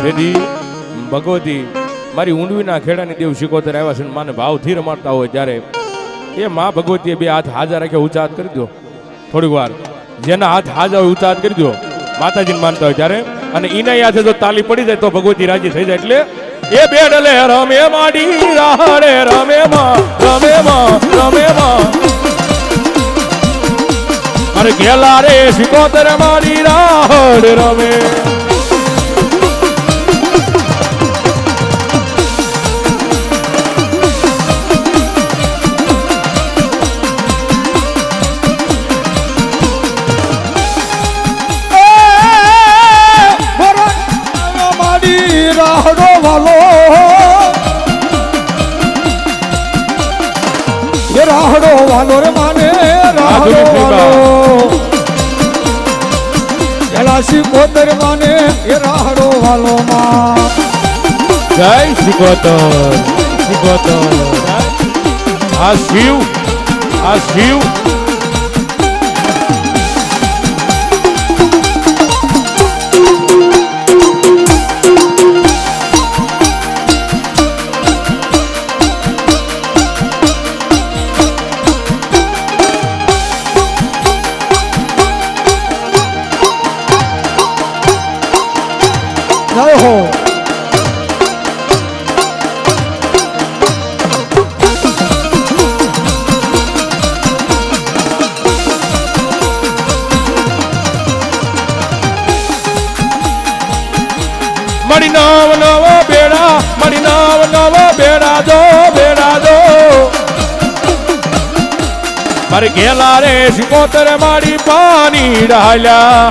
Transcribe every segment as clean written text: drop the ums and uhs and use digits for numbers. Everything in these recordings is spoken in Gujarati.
જેથી ભગવતી મારી ઊંડવીના ખેડાની દેવ શિકોતર આવ્યા છે, માને ભાવથી રમાડતા હોય ત્યારે એ માં ભગવતીએ બે હાથ હાજર રાખ્યા, ઊંચા હાથ કરી દો થોડીક વાર. જેના હાથ હાજર હોય ઊંચા હાથ કરી દો, માતાજીને માનતા હોય ત્યારે. અને એના હાથે જો તાલી પડી જાય તો ભગવતી રાજી થઈ જાય. એટલે એ બેડલે રમે માડી રાહડે રમે માં રમે માં રમે માં. અરે ગેલા રે શિકોતર માડી રાહડ રમે. રાહડો વાલો એ રાહડો વાલો રે માને રાહડો વાલો એલા શિકોતર માને એ રાહડો વાલો માં. જય શિકોતર શિકોતર. આ શિવ આ શિવ. જય હો. મારી નાવ નવ બેડા મારી નાવ નવ બેડા દો બેડા દો. મારી ગેલા રે શિકોતર મારી પાણી ડાલ્યા.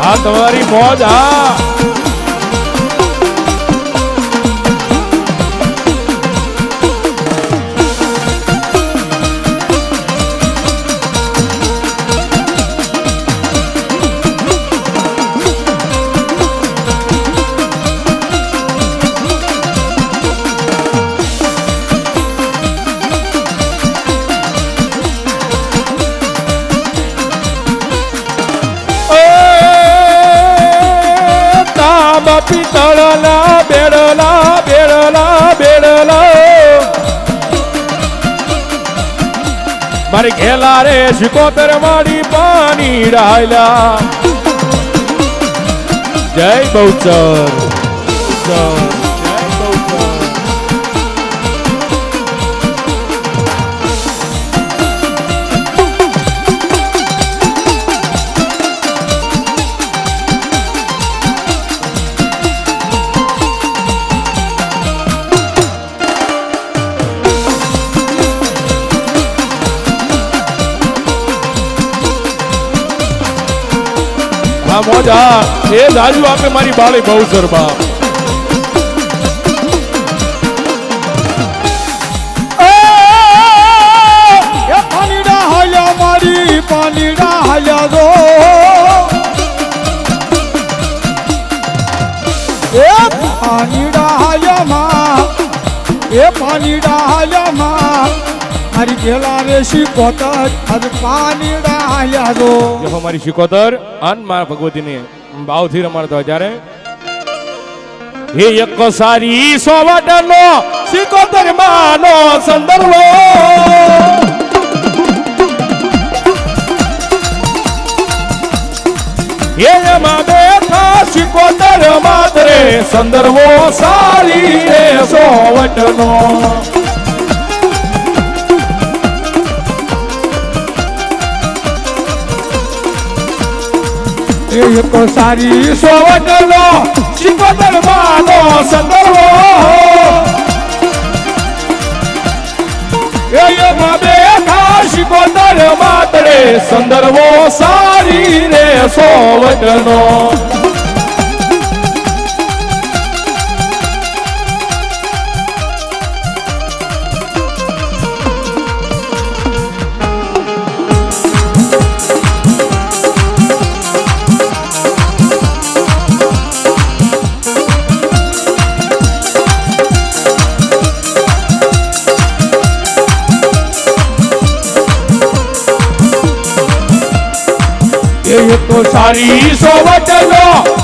આ તમારી મોજ. હા પિતળના બેડલા બેડલા બેડલા. મારી ઘેલા રે શિકોતર મારી પાણી ડાલ્યા. જય બહુચર જય બહુચર. મોજા એ દાજુ આપે મારી બાળી બહુ સરબા. એ પાણીડા હાલ્યા મારી પાણીડા હાલ્યા દો. એ પાણીડા હાલ્યા માં એ પાણીડા હાલ્યા માં મારી ગેલા રે શિકોતર અને પાણીડા હાલ્યા દો. મારી શિકોતર અન મારા ભગવતીને ભાવથી રમાડતા હોય ત્યારે હે એક સારી સોવટનો શિકોતર માનો સંદર્ભો. એમાં બેઠા શિકોતર માત્રે સંદર્ભો સારી રે સોવટનો. એક સારી સોવટનો શિકોતર માનો સંદર્ભો. એમાં બેઠા શિકોતર માત્રે સંદર્ભો સારી રે સોવટનો. એક સારી સોવટ જો